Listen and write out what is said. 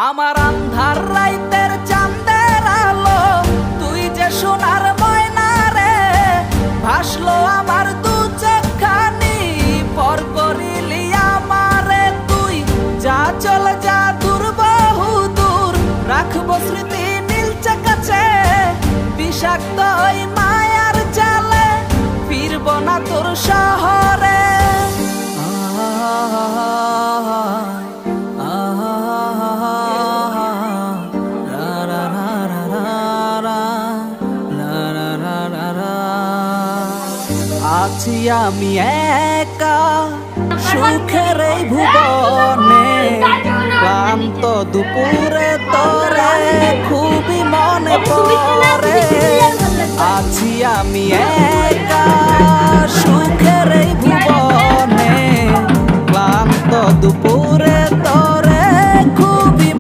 আমার আন্ধার রাইতের চাঁদের আলো, তুই যে সোনার ময়না রে, ভাসলো আমার দু চোখখানি, পর করিলি আমারে তুই। যা চলে যা দূর বহু দূর, রাখবো স্মৃতি নীলচে কাছে, বিষাক্ত ওই মায়ার জালে ফিরব না তোর শহরে। আছি আমি একা সুখের এই ভুবনে, ক্লান্ত দুপুরে তোরে খুবই মনে পড়ে। আছি আমি একা সুখের এই ভুবনে, ক্লান্ত দুপুরে তোরে